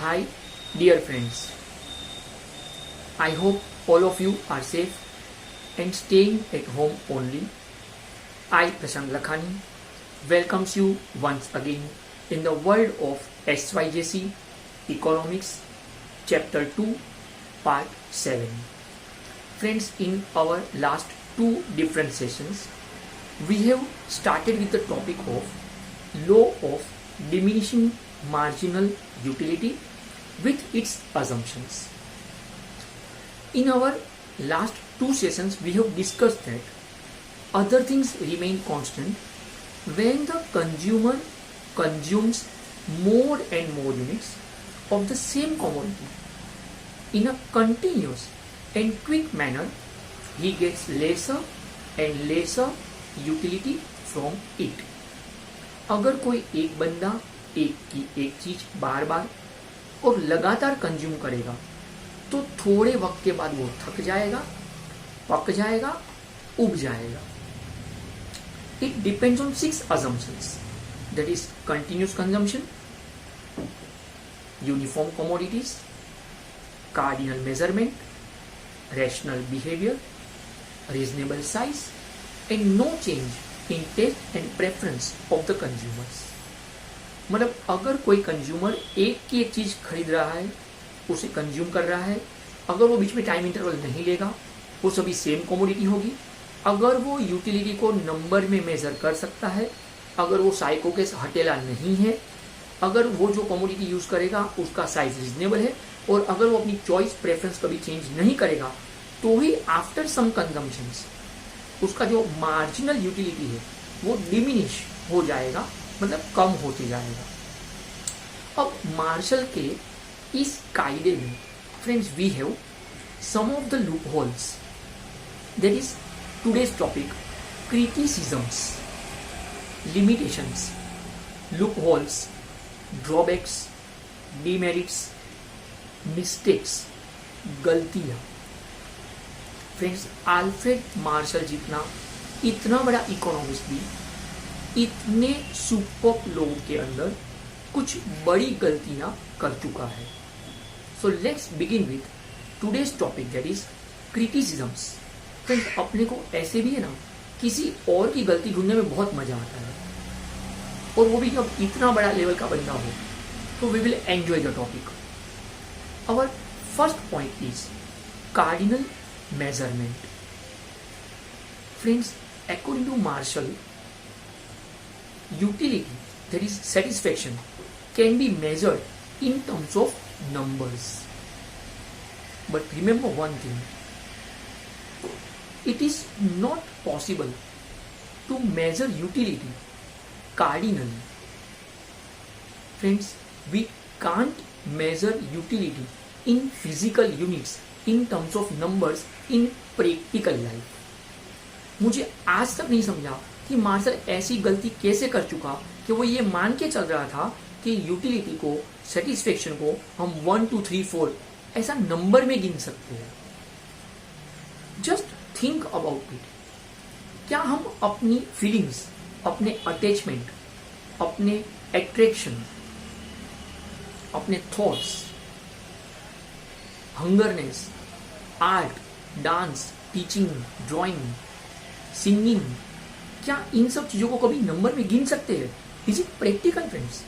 Hi, dear friends. I hope all of you are safe and staying at home only. I, Prashant Lakhani, welcomes you once again in the world of SYJC Economics, Chapter 2, Part 7. Friends, in our last two different sessions, we have started with the topic of law of diminishing marginal utility with its assumptions. In our last two sessions, we have discussed that other things remain constant when the consumer consumes more and more units of the same commodity in a continuous and quick manner. He gets lesser and lesser utility from it. अगर कोई एक बंदा एक चीज बार बार और लगातार consume करेगा तो थोड़े वक्त के बाद वो थक जाएगा, पक जाएगा, उब जाएगा. It depends on 6 assumptions, that is continuous consumption, uniform commodities, cardinal measurement, rational behavior, reasonable size, and no change in taste and preference of the consumers. मतलब अगर कोई कंज्यूमर एक की एक चीज खरीद रहा है, उसे कंज्यूम कर रहा है, अगर वो बीच में टाइम इंटरवल नहीं लेगा, वो सभी सेम कमोडिटी होगी. अगर वो यूटिलिटी को नंबर में मेजर कर सकता है, अगर वो साइको के हटेला नहीं है, अगर वो जो कमोडिटी यूज करेगा उसका साइज रीजनेबल है, और अगर वो अपनी चॉइस प्रेफरेंस कभी चेंज नहीं करेगा, तो ही आफ्टर सम कंजम्पशंस उसका जो मार्जिनल यूटिलिटी है वो डिमिनिश हो जाएगा, मतलब कम होते जाएगा. अब मार्शल के इस कायदे में friends we have some of the loopholes. That is today's topic, criticisms, limitations, loopholes, drawbacks, demerits, mistakes, गलतियां. फ्रेंड्स, अल्फ्रेड मार्शल जितना इतना बड़ा इकोनॉमिस्ट भी इतने सुपर लोगों के अंदर कुछ बड़ी गलतियां कर चुका है. So let's begin with today's topic, that is criticisms. Friends, अपने को ऐसे भी है ना, किसी और की गलती ढूंढने में बहुत मजा आता है, और वो भी जब इतना बड़ा लेवल का बंदा हो, तो we will enjoy the topic. Our first point is cardinal measurement. Friends, according to Marshall, utility, that is satisfaction, can be measured in terms of numbers. But remember one thing, it is not possible to measure utility cardinally. Friends, we can't measure utility in physical units, in terms of numbers, in practical life. मुझे आज तक नहीं समझा कि martial ऐसी गलती कैसे कर चुका कि वो ये मान के चल रहा था कि यूटिलिटी को, सेटिस्फेक्शन को हम 1 2 3 4 ऐसा नंबर में गिन सकते हैं. Just think about it. क्या हम अपनी फीलिंग्स, अपने अटैचमेंट, अपने एट्रैक्शन, अपने thoughts, hungerness, art, dance, teaching, drawing, singing, क्या इन सब चीजों को कभी नंबर में गिन सकते हैं? Is it practical friends?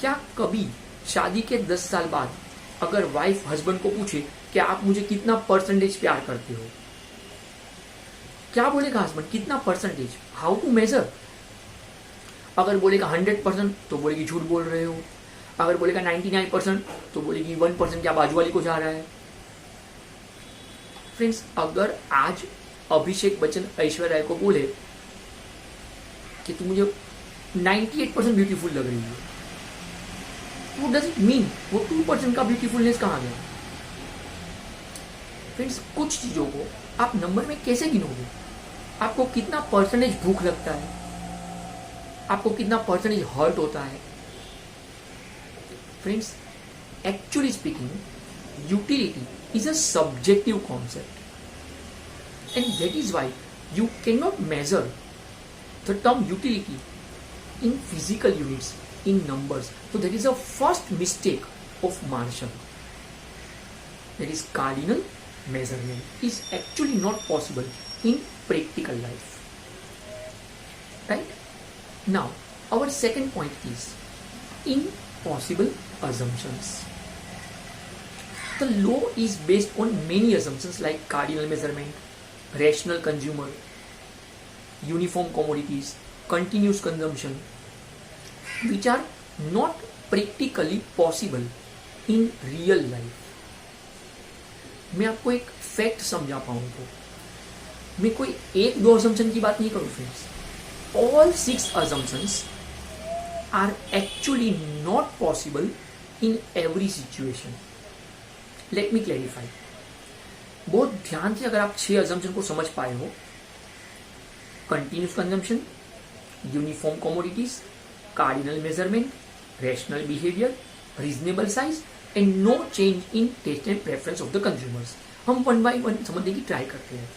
क्या कभी शादी के 10 साल बाद अगर वाइफ हस्बैंड को पूछे कि आप मुझे कितना परसेंटेज प्यार करते हो, क्या बोलेगा हस्बैंड? कितना परसेंटेज? How to major? अगर बोलेगा 100% तो बोलेगी झूठ बोल रहे हो. अगर बोलेगा 99% तो बोलेगी 1% क्या बाजू वाली को जा रहा है. फ्रेंड्स, अगर आज अभिषेक बच्चन ऐश्वर्या राय को बोले कि तुम मुझे 98% ब्यूटीफुल लग रही है, वो डज इट मीन वो 2% का ब्यूटीफुलनेस कहाँ गया? फ्रेंड्स, कुछ चीजों को आप नंबर में कैसे गिनोगे? आपको कितना परसेंटेज भूख लगता है, आपको कितना परसेंटेज हर्ट होता है? Friends, actually speaking, utility is a subjective concept, and that is why you cannot measure the term utility in physical units, in numbers. So that is the first mistake of Marshall, that is cardinal measurement, is actually not possible in practical life. Right? Now, our second point is impossible assumptions. The law is based on many assumptions like cardinal measurement, rational consumer, uniform commodities, continuous consumption, which are not practically possible in real life. मैं आपको एक fact समझा पाऊँ तो मैं कोई एक दो assumption की बात नहीं करूँ friends. All 6 assumptions are actually not possible in every situation. Let me clarify. बहुत ध्यान से अगर आप 6 assumption को समझ पाए हो, continuous consumption, uniform commodities, cardinal measurement, rational behavior, reasonable size and no change in taste and preference of the consumers. हम वन बाई वन समझने की ट्राई करते हैं.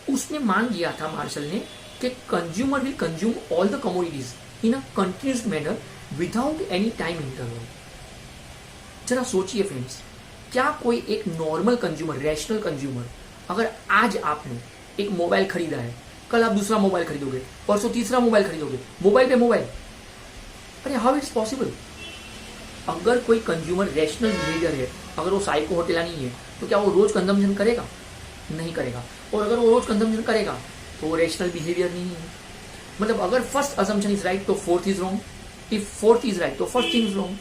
उसने मान लिया था मार्शल ने कि consumer will consume all the commodities in a continuous manner without any time interval. जरा सोचिए फ्रेंड्स, क्या कोई एक नॉर्मल कंज्यूमर, रैशनल कंज्यूमर, अगर आज आपने एक मोबाइल खरीदा है, कल आप दूसरा मोबाइल खरीदोगे, परसों तीसरा मोबाइल खरीदोगे, मोबाइल पे मोबाइल, अरे हाउ इट्स पॉसिबल? अगर कोई कंज्यूमर रैशनल बिहेवियर है, अगर वो साइको होटेला नहीं है, तो क्या वो रोज कंजम्पशन करेगा? नहीं करेगा. और अगर वो रोज कंजम्पशन करेगा तो वो रैशनल बिहेवियर नहीं है. मतलब अगर फर्स्ट असम्पशन इज राइट तो fourth is wrong, if fourth is right तो फर्स्ट इज रॉन्ग.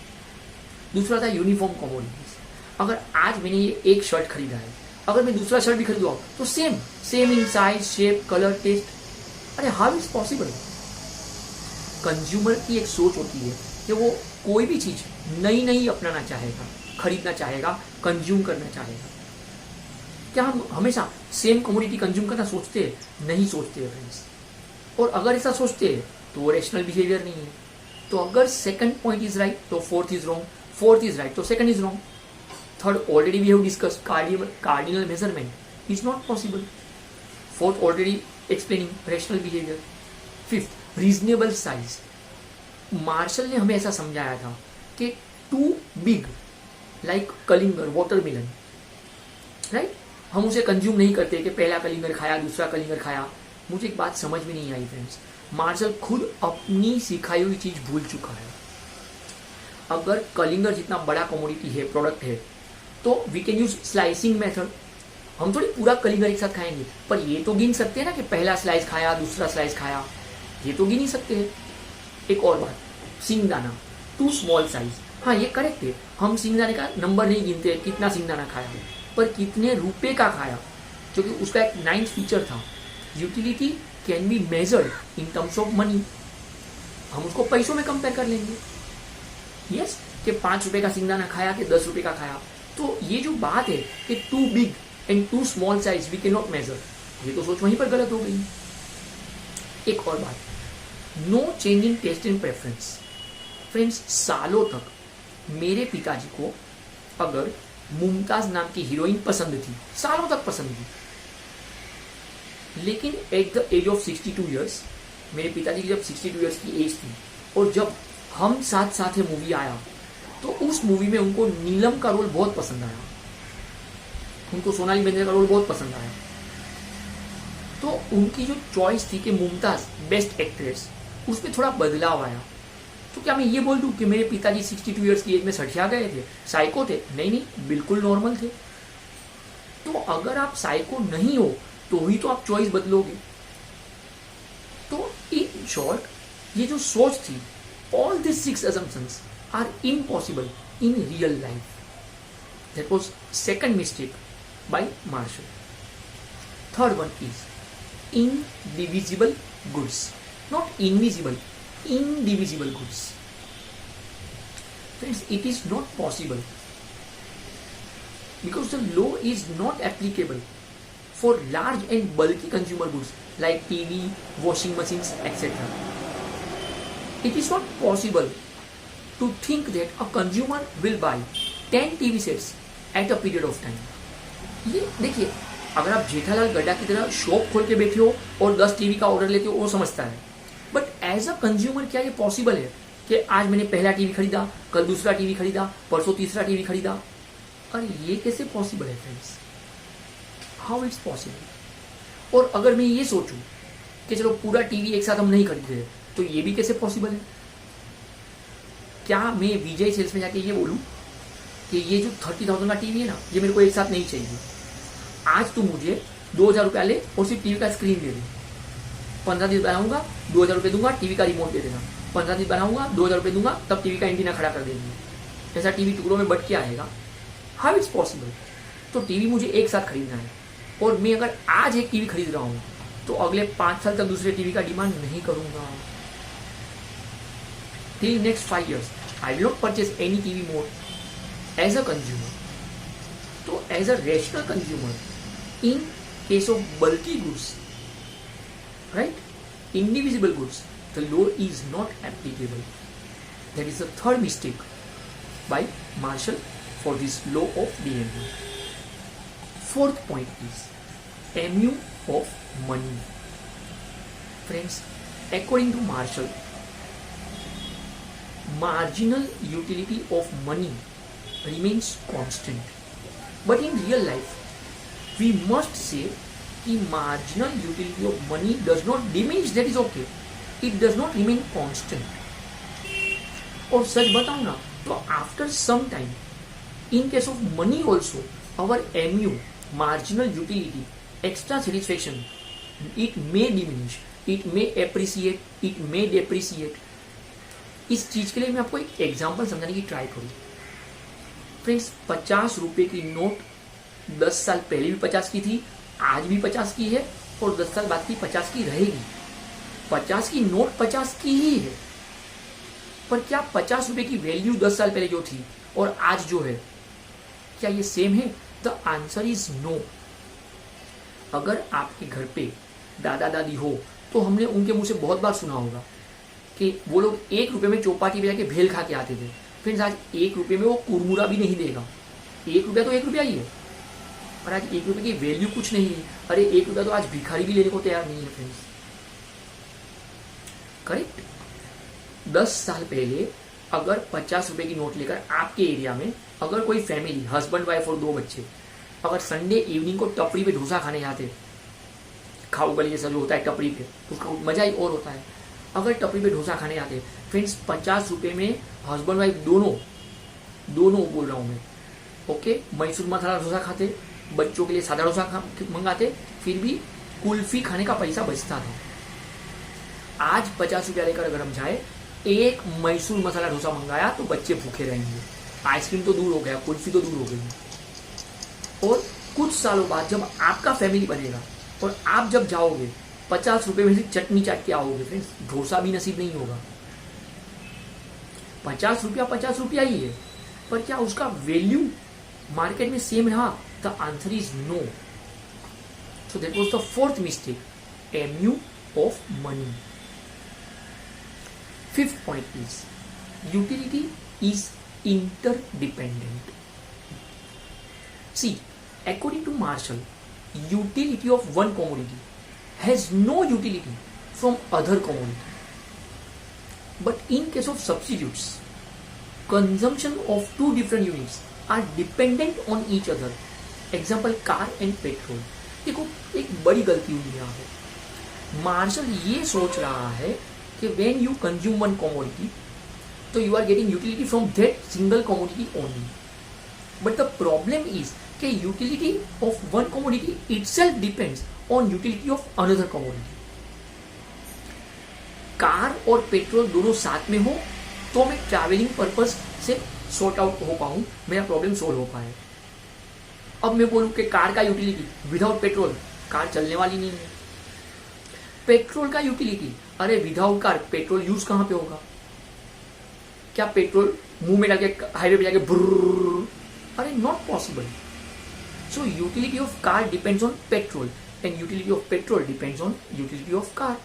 दूसरा था यूनिफॉर्म कमोडिटीज. अगर आज मैंने ये एक शर्ट खरीदा है, अगर मैं दूसरा शर्ट भी खरीदूँ तो same in size, shape, colour, taste. अरे हाउ इज पॉसिबल? कंज्यूमर की एक सोच होती है कि वो कोई भी चीज नई अपनाना चाहेगा, खरीदना चाहेगा, कंज्यूम करना चाहेगा. क्या हम हमेशा सेम कमोडिटी कंज्यूम करना सोचते हैं? नहीं सोचते हैं फ्रेंड्स. और अगर ऐसा सोचते हैं तो वो रैशनल बिहेवियर नहीं है. तो अगर सेकंड पॉइंट इज राइट तो fourth is wrong, fourth is right तो second is wrong. Third already we have discussed, cardinal measurement is not possible. Fourth already explaining rational behaviour. Fifth reasonable size. Marshall ने हमें ऐसा समझाया था कि too big like कलिंगर, watermelon, right, हम उसे कंज्यूम नहीं करते कि पहला कलिंगर खाया, दूसरा कलिंगर खाया. मुझे एक बात समझ में नहीं आई फ्रेंड्स, मार्शल खुद अपनी सिखाई हुई चीज भूल चुका है. अगर कलिंगर जितना बड़ा कमोडिटी है, प्रोडक्ट है, तो we can use slicing method. हम थोड़ी पूरा कलिंगर एक साथ खाएंगे, पर ये तो गिन सकते हैं ना कि पहला स्लाइस खाया, दूसरा स्लाइस खाया, ये तो गिन ही सकते हैं. एक और बात, सिंगदाना, टू स्मॉल साइज. हाँ, ये करेक्ट है, हम सिंगदाने का नंबर नहीं गिनते कितना सिंगदाना खाया है, पर कितने रुपए का खाया, क्योंकि उसका एक 9th फीचर था, utility can be measured in terms of money. हम उसको पैसों में कंपेयर कर लेंगे. यस, कि 5 रुपए का सिंगदाना खाया कि 10 रुपए का खाया. तो ये जो बात है कि too big and too small size we can not measure, ये तो सोच वहीं पर गलत हो गई. एक और बात, no change in taste and preference. Friends, सालों तक मेरे पिताजी को अगर मुमताज नाम की हीरोइन पसंद थी, सालों तक पसंद थी, लेकिन at the age of 62 years, मेरे पिताजी की जब 62 ईयर्स की एज थी और जब हम साथ साथ है मूवी आया, तो उस मूवी में उनको नीलम का रोल बहुत पसंद आया, उनको सोनाली बेंद्रे का रोल बहुत पसंद आया. तो उनकी जो चॉइस थी कि मुमताज बेस्ट एक्ट्रेस, उसमें थोड़ा बदलाव आया. तो क्या मैं ये बोल दूं कि मेरे पिताजी 62 ईयर्स की एज में सठिया गए थे, साइको थे? नहीं, बिल्कुल नॉर्मल थे. तो अगर आप साइको नहीं हो तो ही तो आप चॉइस बदलोगे. तो इन शॉर्ट, ये जो सोच थी, all this 6 assumptions are impossible in real life. That was second mistake by Marshall. Third one is indivisible goods, not invisible, indivisible goods. Friends, it is not possible because the law is not applicable for large and bulky consumer goods like TV, washing machines, etc. It is not possible to think that a consumer will buy 10 TV sets at a period of time. ये देखिए, अगर आप जेठालाल गड्ढा की तरह shop खोल के बैठे हो और 10 टीवी का ऑर्डर लेते हो, वो समझता है. बट एज अ कंज्यूमर क्या ये पॉसिबल है कि आज मैंने पहला टीवी खरीदा, कल दूसरा टीवी खरीदा, परसों तीसरा टीवी खरीदा। अरे ये कैसे पॉसिबल है फ्रेंड्स? How it's possible? और अगर मैं ये सोचूं कि चलो पूरा टीवी एक साथ हम नहीं खरीद रहे, तो ये भी कैसे पॉसिबल है? क्या मैं विजय सेल्स में जाके ये बोलूं कि ये जो 30,000 का टीवी है ना, ये मेरे को एक साथ नहीं चाहिए, आज तुम मुझे 2,000 रुपया ले और सिर्फ टीवी का स्क्रीन दे दे, 15 दिन बनाऊंगा, 2,000 रुपये दूंगा, टीवी का रिमोट दे देना, 15 दिन बनाऊंगा, 2,000 रुपये दूंगा, तब टीवी का एंटीना खड़ा कर देंगे। ऐसा टीवी टुकड़ों में बट के आएगा? How it's possible? तो टीवी मुझे एक साथ खरीदना है, और मैं अगर आज एक टीवी खरीद रहा हूँ तो अगले 5 साल तक दूसरे टीवी का डिमांड नहीं करूंगा। Till next 5 years, I will not purchase any TV more as a consumer. So, as a rational consumer, in case of bulky goods, right, indivisible goods, the law is not applicable. That is the third mistake by Marshall for this law of DMU. Fourth point is MU of money. Friends, according to Marshall, marginal utility of money remains constant. But in real life, we must say कि marginal utility of money does not diminish, that is okay. It does not remain constant. और सच बताऊं ना, तो after some time, in case of money also, our MU, marginal utility, extra satisfaction, it may diminish, it may appreciate, it may depreciate. इस चीज के लिए मैं आपको एक एग्जांपल समझाने की ट्राई करूं। फ्रेंड्स, 50 रुपए की नोट 10 साल पहले भी 50 की थी, आज भी 50 की है, और 10 साल बाद की 50 की रहेगी। 50 की नोट 50 की ही है, पर क्या 50 रुपए की वैल्यू 10 साल पहले जो थी और आज जो है, क्या ये सेम है? The answer is no. अगर आपके घर पे दादा दादी हो तो हमने उनके मुंह से बहुत बार सुना होगा कि वो लोग 1 रुपए में चौपाटी पे जाके भेल खा के आते थे। फ्रेंड्स, आज 1 रुपए में वो कुरमुरा भी नहीं देगा। 1 रुपया तो 1 रुपया ही है, पर आज 1 रुपए की वैल्यू कुछ नहीं है। अरे 1 रुपया तो आज भिखारी भी लेने को तैयार नहीं है फ्रेंड्स। करेक्ट? 10 साल पहले अगर 50 रुपए की नोट लेकर आपके एरिया में अगर कोई फैमिली, हस्बैंड वाइफ और 2 बच्चे, अगर संडे इवनिंग को टपरी पे डोसा खाने जाते, खाऊ गली जैसा जो होता है टपरी पे, तो उसका मजा ही और होता है। अगर टपरी पे डोसा खाने जाते फ्रेंड्स, 50 रुपए में हस्बैंड वाइफ दोनों बोल रहा हूं मैं, ओके, मैसूर मसाला डोसा खाते, बच्चों के लिए सादा डोसा मंगाते, फिर भी कुल्फी खाने का पैसा बचता था। आज 50 रुपया लेकर अगर हम जाए, एक मैसूर मसाला डोसा मंगाया तो बच्चे भूखे रहेंगे। आइसक्रीम तो दूर हो गया, कुल्फी तो दूर हो गई। और कुछ सालों बाद जब आपका फैमिली बनेगा और आप जब जाओगे, 50 रुपए में से चटनी चाट के आओगे फ्रेंड्स, डोसा भी नसीब नहीं होगा। 50 रुपया ही है, पर क्या उसका वैल्यू मार्केट में सेम रहा? The answer is no. So that was the fourth mistake, MU of money. Fifth point is utility is interdependent. See, according to Marshall, utility of one commodity has no utility from other commodity. But in case of substitutes, consumption of 2 different units are dependent on each other. Example, car and petrol. देखो, एक बड़ी गलती हुई यहाँ पे। Martial ये सोच रहा है कि when you consume one commodity, so you are getting utility from that single commodity only. But the problem is कि utility of one commodity itself depends on utility of another commodity. Car और petrol दोनों साथ में हो तो मैं travelling purpose से sort out हो पाऊं, मेरा प्रॉब्लम सोल्व हो पाए। अब मैं बोलूं कि कार का यूटिलिटी विदाउट पेट्रोल कार चलने वाली नहीं है। पेट्रोल का यूटिलिटी, अरे विदाउट कार पेट्रोल यूज कहां पे होगा? क्या पेट्रोल मुंह में डाल के हाईवे पे जाके बुर्र? अरे not possible. So utility of car depends on petrol and utility of petrol depends on utility of car.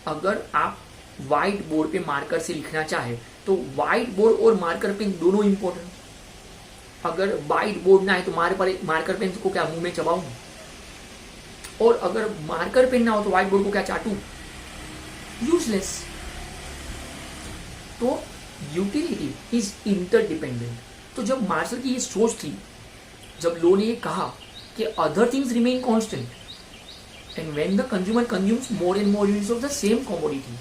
अगर आप व्हाइट बोर्ड पे मार्कर से लिखना चाहे तो व्हाइट बोर्ड और मार्कर पेन दोनों इंपॉर्टेंट। अगर व्हाइट बोर्ड ना है तो मार्कर पेन को क्या मुंह में चबाऊं? और अगर मार्कर पेन ना हो तो व्हाइट बोर्ड को क्या चाटूं? यूजलेस। तो यूटिलिटी इज इंटरडिपेंडेंट। तो जब मार्शल की ये सोच थी, जब लो ने ये कहा कि other things remain constant and when the consumer consumes more and more units of the same commodity,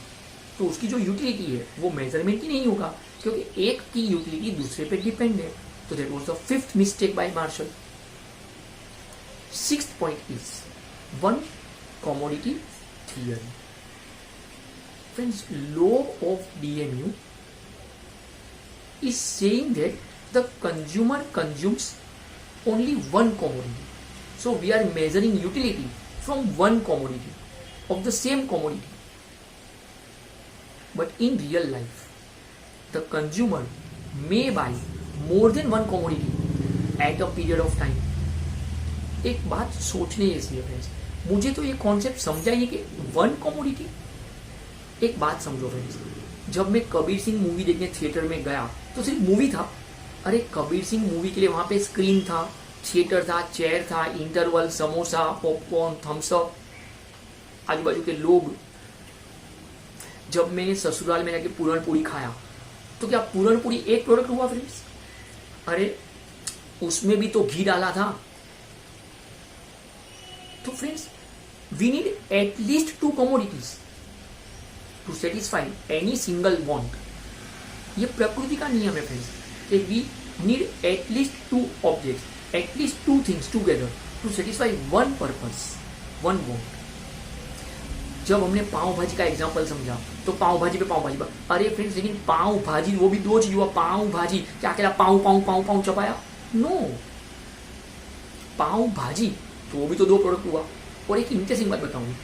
तो उसकी जो यूटिलिटी है वो मेजरमेंट ही नहीं होगा, क्योंकि एक की यूटिलिटी दूसरे पे डिपेंड है। तो that was the fifth mistake by Marshall. Sixth point is one commodity theory. Friends, law of DMU is saying that the consumer consumes only one commodity. So we are measuring utility from one commodity of the same commodity. But in real life, the consumer may buy more than one commodity at a period of time. एक बात सोचने जैसी है friends, मुझे तो ये concept समझाइए कि वन कमोडिटी। एक बात समझो फ्रेंड्स, जब मैं कबीर सिंह मूवी देखने थिएटर में गया तो सिर्फ मूवी था। अरे कबीर सिंह मूवी के लिए वहां पे स्क्रीन था, थिएटर था, चेयर था, interval, samosa, popcorn, Thums Up, आजू बाजू के लोग। जब मैंने ससुराल में जाके पूरन पूरी खाया तो क्या पूरन पूरी एक प्रोडक्ट हुआ फ्रेंड्स? अरे उसमें भी तो घी डाला था। तो friends, we need at least two commodities to satisfy any single want. ये प्रकृति का नियम है फ्रेंड्स कि we need at least two objects, at least two things together to satisfy one purpose, one want. जब हमने पाव भाजी का एग्जांपल समझा तो पाव भाजी पे पाव भाजी पर, अरे फ्रेंड्स लेकिन पाव भाजी वो भी दो चीज हुआ। पाव भाजी क्या अकेला पाव पाव पाव पाव चपाया? नो, पाव भाजी तो वो भी तो दो प्रोडक्ट हुआ। और एक इंटरेस्टिंग बात बताऊंगी,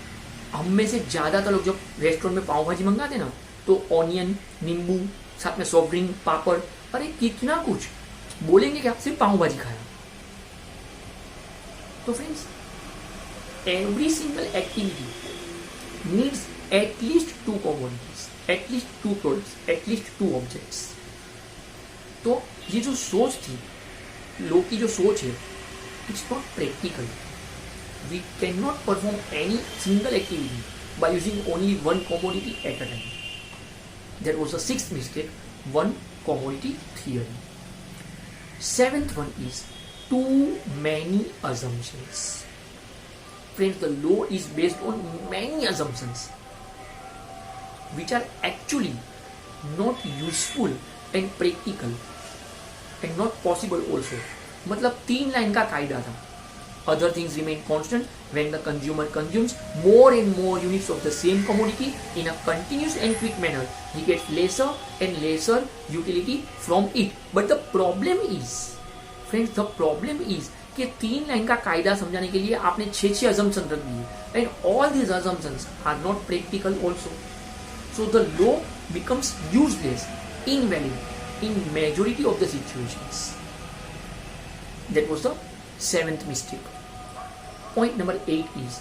हम में से ज्यादातर लोग जब रेस्टोरेंट में पाव भाजी मंगाते ना तो ऑनियन, नींबू, साथ में सॉफ्ट ड्रिंक, पापड़, अरे कितना कुछ बोलेंगे कि आप सिर्फ पाव भाजी खाया। तो friends, every single activity needs at least two commodities, at least two products, at least two objects. तो ये जो सोच थी, लोग की जो सोच है, it's not practical. We cannot perform any single activity by using only one commodity at a time. That was the sixth mistake, one commodity theory. Seventh one is too many assumptions. Friends, the law is based on many assumptions which are actually not useful and practical and not possible also. मतलब 3 line का कायदा था। Other things remain constant when the consumer consumes more and more units of the same commodity in a continuous and quick manner. He gets lesser and lesser utility from it. But the problem is, friends, the problem is कि 3 line का कायदा समझाने के लिए आपने 6 assumptions रख दिए and all these assumptions are not practical also. So the law becomes useless, invalid in majority of the situations. That was the 7th mistake. Point number 8 is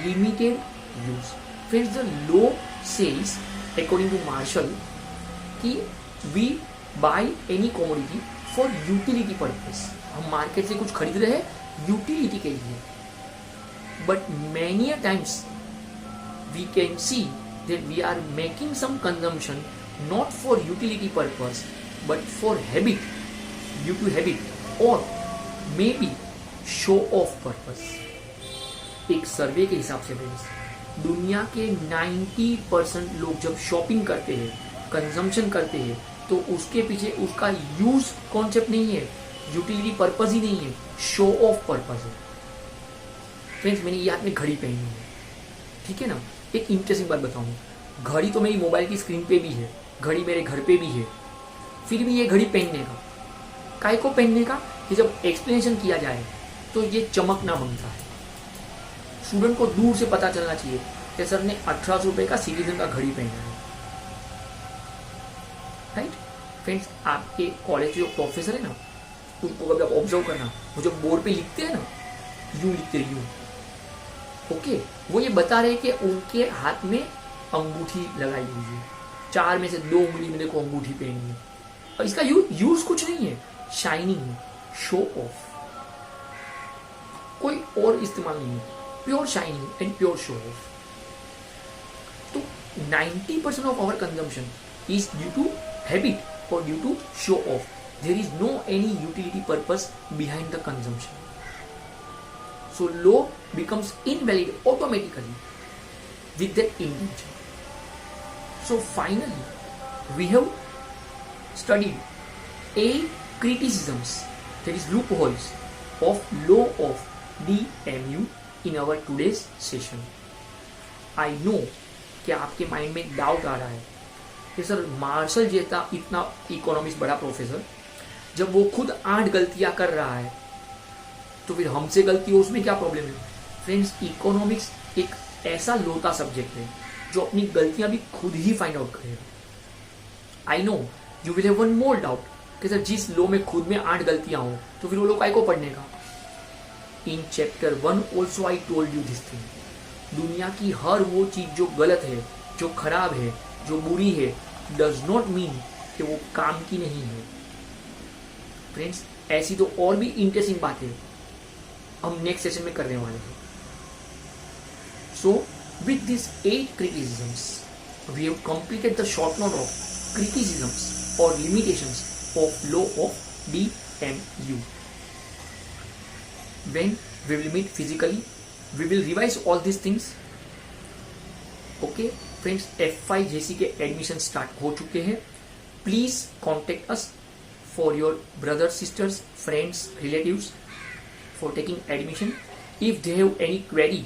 limited use. Friends, the law says, according to Marshall, कि we buy any commodity for utility purpose. हम market से कुछ खरीद रहे हैं utility के लिए, but many a times we can see that we are making some consumption not for utility purpose but for habit, due to habit or maybe show off purpose. एक सर्वे के हिसाब से फ्रेंड्स, दुनिया के 90% लोग जब शॉपिंग करते हैं, कंजम्पशन करते हैं, तो उसके पीछे उसका यूज कॉन्सेप्ट नहीं है, यूटिलिटी पर्पस ही नहीं है, शो ऑफ पर्पस है। फ्रेंड्स, मैंने ये हाथ में घड़ी पहनी है, ठीक है ना। एक इंटरेस्टिंग बात बताऊं, घड़ी तो मेरी मोबाइल की स्क्रीन पे भी है, घड़ी मेरे घर पे भी है, फिर भी ये घड़ी पहनने का, काय को पहनने का, कि जब एक्सप्लेनेशन किया जाए तो ये चमकना बनता है। स्टूडेंट को दूर से पता चलना चाहिए कि सर ने 1800 रुपए का सिटीजन का घड़ी पहना है। राइट फ्रेंड्स, आपके कॉलेज जो प्रोफेसर है ना, उनको कभी आप ऑब्जर्व करना, वो जो बोर्ड पे लिखते हैं ना, यूं लिखते हैं, यूं, ओके, वो ये बता रहे कि उनके हाथ में अंगूठी लगाई हुई है, 4 में से 2 उंगली में देखो अंगूठी पहनी है, और इसका यूज कुछ नहीं है, शाइनिंग है, शो ऑफ, कोई और इस्तेमाल नहीं है, pure shining and pure show off. तो 90% of our consumption is due to habit or due to show off. There is no any utility purpose behind the consumption. So law becomes invalid automatically with that intention. So finally, we have studied 8 criticisms, that is loopholes, of law of DMU in our today's session. I know कि आपके mind में एक doubt आ रहा है कि sir martial जैसा इतना economics बड़ा प्रोफेसर, जब वो खुद 8 गलतियां कर रहा है तो फिर हमसे गलती हो उसमें क्या प्रॉब्लम है? फ्रेंड्स, इकोनॉमिक्स एक ऐसा लोता सब्जेक्ट है जो अपनी गलतियां भी खुद ही फाइंड आउट करेगा। I know you will have one more doubt कि सर जिस लो में खुद में 8 गलतियां हो तो फिर वो लोग काय को पढ़ने का? In chapter 1 also I told you this thing. दुनिया की हर वो चीज जो गलत है, जो खराब है, जो बुरी है, डज नॉट मीन कि वो काम की नहीं है। फ्रेंड्स, ऐसी तो और भी इंटरेस्टिंग बातें हम नेक्स्ट सेशन में करने वाले हैं। So with this 8 criticisms, we have completed the short note of criticisms or limitations of law of DMU. When we will meet physically, we will revise all these things. Okay, friends, F5 JC के admission start हो चुके हैं. Please contact us for your brothers, sisters, friends, relatives for taking admission. If they have any query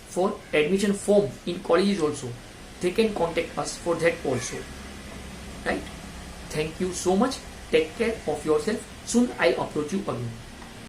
for admission form in colleges also, they can contact us for that also. Right? Thank you so much. Take care of yourself. Soon I approach you again.